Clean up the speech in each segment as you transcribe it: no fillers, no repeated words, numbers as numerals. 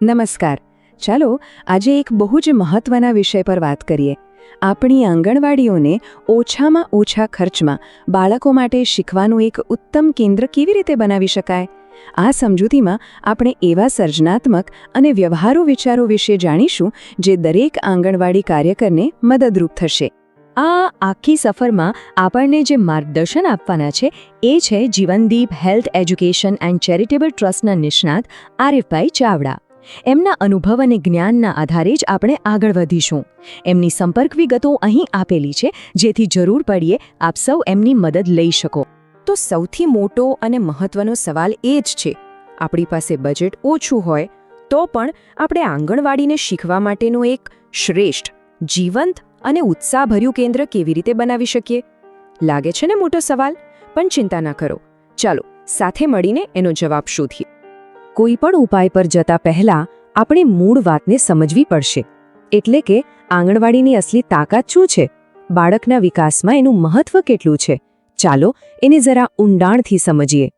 નમસ્કાર. ચાલો આજે એક બહુ જ મહત્વના વિષય પર વાત કરીએ. આપણી આંગણવાડીઓને ઓછામાં ઓછા ખર્ચમાં બાળકો માટે શીખવાનું એક ઉત્તમ કેન્દ્ર કેવી રીતે બનાવી શકાય? આ સમજૂતીમાં આપણે એવા સર્જનાત્મક અને વ્યવહારુ વિચારો વિશે જાણીશું જે દરેક આંગણવાડી કાર્યકરને મદદરૂપ થશે. આ આખી સફરમાં આપણને જે માર્ગદર્શન આપવાના છે એ છે જીવનદીપ હેલ્થ એજ્યુકેશન એન્ડ ચેરિટેબલ ટ્રસ્ટના નિષ્ણાત આરિફભાઈ ચાવડા. એમના અનુભવ અને જ્ઞાનના આધારે જ આપણે આગળ વધીશું. એમની સંપર્ક વિગતો અહીં આપેલી છે, જેથી જરૂર પડીએ આપ સૌ એમની મદદ લઈ શકો. તો સૌથી મોટો અને મહત્વનો સવાલ એ જ છે, આપણી પાસે બજેટ ઓછું હોય તો પણ આપણે આંગણવાડીને શીખવા માટેનું એક શ્રેષ્ઠ, જીવંત અને ઉત્સાહભર્યું કેન્દ્ર કેવી રીતે બનાવી શકીએ? લાગે છે ને મોટો સવાલ? પણ ચિંતા ના કરો, ચાલો સાથે મળીને એનો જવાબ શોધીએ. કોઈ પણ ઉપાય પર જતા પહેલા આપણે મૂળ વાતને સમજવી પડશે. એટલે કે આંગણવાડીની અસલી તાકાત શું છે? બાળકના વિકાસમાં એનું મહત્વ કેટલું છે? ચાલો એને જરા ઊંડાણથી સમજીએ.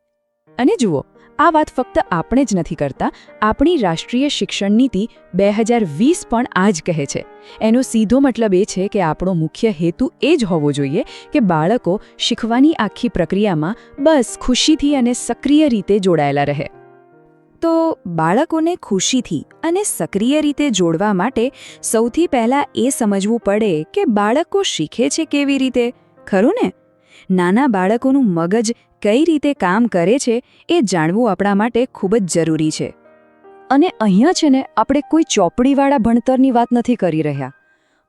અને જુઓ, આ વાત ફક્ત આપણે જ નથી કરતા. આપણી રાષ્ટ્રીય શિક્ષણ નીતિ 2020 પણ આ જ કહે છે. એનો સીધો મતલબ એ છે કે આપણો મુખ્ય હેતુ એ જ હોવો જોઈએ કે બાળકો શીખવાની આખી પ્રક્રિયામાં બસ ખુશીથી અને સક્રિય રીતે જોડાયેલા રહે. તો બાળકોને ખુશીથી અને સક્રિય રીતે જોડવા માટે સૌથી પહેલાં એ સમજવું પડે કે બાળકો શીખે છે કેવી રીતે, ખરું ને? નાના બાળકોનું મગજ કઈ રીતે કામ કરે છે એ જાણવું આપણા માટે ખૂબ જ જરૂરી છે. અને અહીંયા છે ને, આપણે કોઈ ચોપડીવાળા ભણતરની વાત નથી કરી રહ્યા.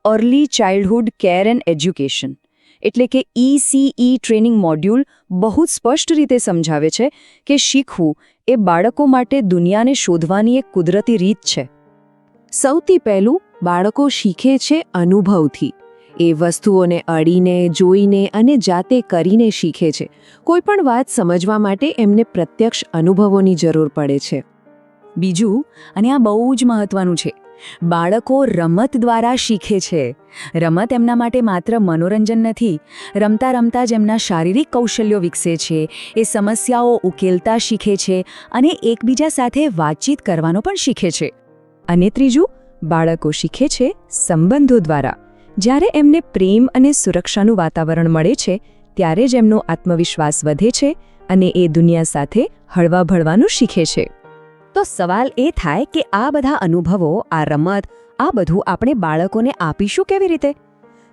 Early childhood care and education એટલે કે ECE ટ્રેનિંગ મોડ્યુલ બહુ જ સ્પષ્ટ રીતે સમજાવે છે કે શીખવું એ બાળકો માટે દુનિયાને શોધવાની એક કુદરતી રીત છે. સૌથી પહેલું, બાળકો શીખે છે અનુભવથી. એ વસ્તુઓને અડીને, જોઈને અને જાતે કરીને શીખે છે. કોઈ પણ વાત સમજવા માટે એમને પ્રત્યક્ષ અનુભવોની જરૂર પડે છે. બીજું, અને આ બહુ જ મહત્વનું છે, બાળકો રમત દ્વારા શીખે છે. રમત એમના માટે માત્ર મનોરંજન નથી. રમતા રમતા જ એમના શારીરિક કૌશલ્યો વિકસે છે, એ સમસ્યાઓ ઉકેલતા શીખે છે અને એકબીજા સાથે વાતચીત કરવાનો પણ શીખે છે. અને ત્રીજું, બાળકો શીખે છે સંબંધો દ્વારા. જ્યારે એમને પ્રેમ અને સુરક્ષાનું વાતાવરણ મળે છે ત્યારે જ એમનો આત્મવિશ્વાસ વધે છે અને એ દુનિયા સાથે હળવા ભળવાનું શીખે છે. તો સવાલ એ થાય કે આ બધા અનુભવો, આ રમત, આ બધું આપણે બાળકોને આપીશું કેવી રીતે?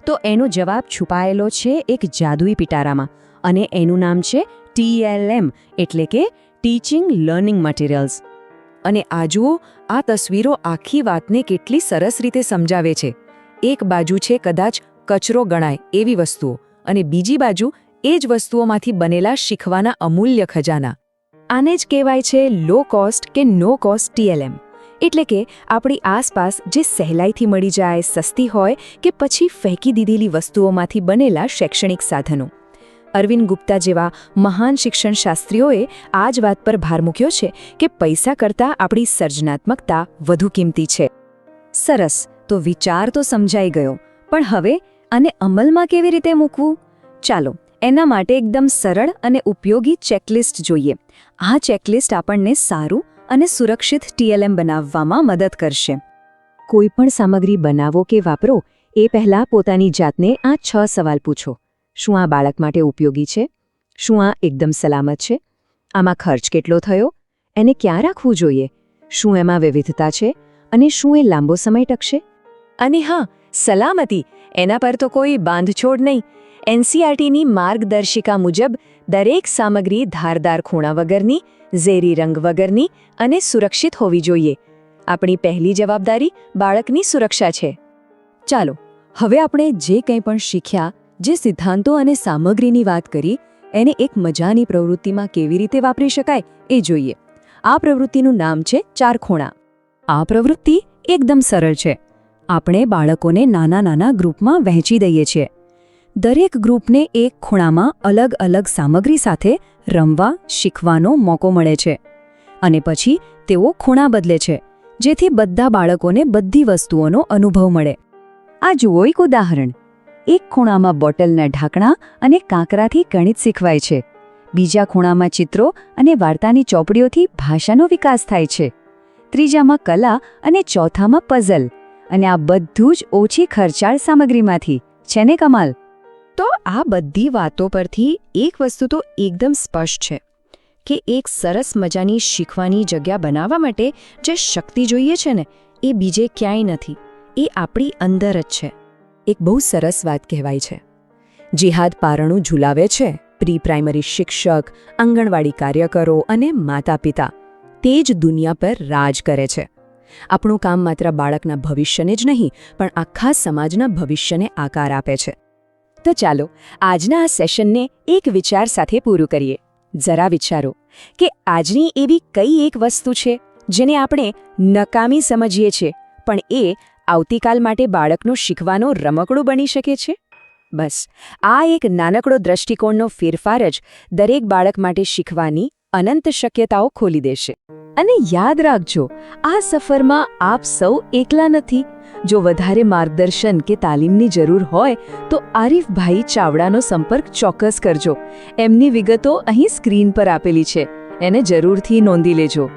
તો એનો જવાબ છુપાયેલો છે એક જાદુઈ પિટારામાં, અને એનું નામ છે TLM એટલે કે ટીચિંગ લર્નિંગ મટીરિયલ્સ. અને આ જુઓ, આ તસવીરો આખી વાતને કેટલી સરસ રીતે સમજાવે છે. એક બાજુ છે કદાચ કચરો ગણાય એવી વસ્તુઓ, અને બીજી બાજુ એ જ વસ્તુઓમાંથી બનેલા શીખવાના અમૂલ્ય ખજાના. આને જ કહેવાય છે લો કોસ્ટ કે નો કોસ્ટ TLM. એટલે કે આપણી આસપાસ જે સહેલાઈથી મળી જાય, સસ્તી હોય કે પછી ફેંકી દીધેલી વસ્તુઓમાંથી બનેલા શૈક્ષણિક સાધનો. અરવિંદ ગુપ્તા જેવા મહાન શિક્ષણશાસ્ત્રીઓએ આ જ વાત પર ભાર મૂક્યો છે કે પૈસા કરતાં આપણી સર્જનાત્મકતા વધુ કિંમતી છે. સરસ, તો વિચાર તો સમજાઈ ગયો, પણ હવે આને અમલમાં કેવી રીતે મૂકવું? ચાલો એના માટે એકદમ સરળ અને ઉપયોગી ચેકલિસ્ટ જોઈએ. આ ચેકલિસ્ટ આપણને સારું અને સુરક્ષિત TLM બનાવવામાં મદદ કરશે. કોઈ પણ સામગ્રી બનાવો કે વાપરો એ પહેલાં પોતાની જાતને આ 6 સવાલ પૂછો. શું આ બાળક માટે ઉપયોગી છે? શું આ એકદમ સલામત છે? આમાં ખર્ચ કેટલો થયો? એને ક્યાં રાખવું જોઈએ? શું એમાં વિવિધતા છે? અને શું એ લાંબો સમય ટકશે? અને હા, સલામતી, એના પર તો કોઈ બાંધછોડ નહીં. NCERTની માર્ગદર્શિકા મુજબ દરેક સામગ્રી ધારદાર ખૂણા વગરની, ઝેરી રંગ વગરની અને સુરક્ષિત હોવી જોઈએ. આપણી પહેલી જવાબદારી બાળકની સુરક્ષા છે. ચાલો હવે આપણે જે કંઈ પણ શીખ્યા, જે સિદ્ધાંતો અને સામગ્રીની વાત કરી, એને એક મજાની પ્રવૃત્તિમાં કેવી રીતે વાપરી શકાય એ જોઈએ. આ પ્રવૃત્તિનું નામ છે 4 ખૂણા. આ પ્રવૃત્તિ એકદમ સરળ છે. આપણે બાળકોને નાના નાના ગ્રુપમાં વહેંચી દઈએ છીએ. દરેક ગ્રુપને એક ખૂણામાં અલગ અલગ સામગ્રી સાથે રમવા, શીખવાનો મોકો મળે છે. અને પછી તેઓ ખૂણા બદલે છે, જેથી બધા બાળકોને બધી વસ્તુઓનો અનુભવ મળે. આ જુઓ એક ઉદાહરણ. એક ખૂણામાં બોટલના ઢાંકણા અને કાંકરાથી ગણિત શીખવાય છે. બીજા ખૂણામાં ચિત્રો અને વાર્તાની ચોપડીઓથી ભાષાનો વિકાસ થાય છે. ત્રીજામાં કલા અને ચોથામાં પઝલ. અને આ બધું જ ઓછી ખર્ચાળ સામગ્રીમાંથી. છે ને કમાલ? તો આ બધી વાતો પરથી એક વસ્તુ તો એકદમ સ્પષ્ટ છે કે એક સરસ મજાની શીખવાની જગ્યા બનાવવા માટે જે શક્તિ જોઈએ છે ને એ બીજે ક્યાંય નથી, એ આપણી અંદર જ છે. એક બહુ સરસ વાત કહેવાય છે, જિહાદ પારણું ઝુલાવે છે પ્રી પ્રાઇમરી શિક્ષક, આંગણવાડી કાર્યકરો અને માતા પિતા તે જ દુનિયા પર રાજ કરે છે. આપણું કામ માત્ર બાળકના ભવિષ્યને જ નહીં પણ આખા સમાજના ભવિષ્યને આકાર આપે છે. તો ચાલો આજના આ સેશનને એક વિચાર સાથે પૂરું કરીએ. જરા વિચારો કે આજની એવી કઈ એક વસ્તુ છે જેને આપણે નકામી સમજીએ છીએ પણ એ આવતીકાલ માટે બાળકનું શીખવાનો રમકડું બની શકે છે. બસ આ એક નાનકડો દ્રષ્ટિકોણનો ફેરફાર જ દરેક બાળક માટે શીખવાની અનંત શક્યતાઓ ખોલી દેશે. અને યાદ રાખજો, આ સફરમાં આપ સૌ એકલા નથી. જો વધારે માર્ગદર્શન કે તાલીમની જરૂર હોય તો આરીફભાઈ ચાવડાનો સંપર્ક ચોક્કસ કરજો. એમની વિગતો અહીં સ્ક્રીન પર આપેલી છે, એને જરૂરથી નોંધી લેજો.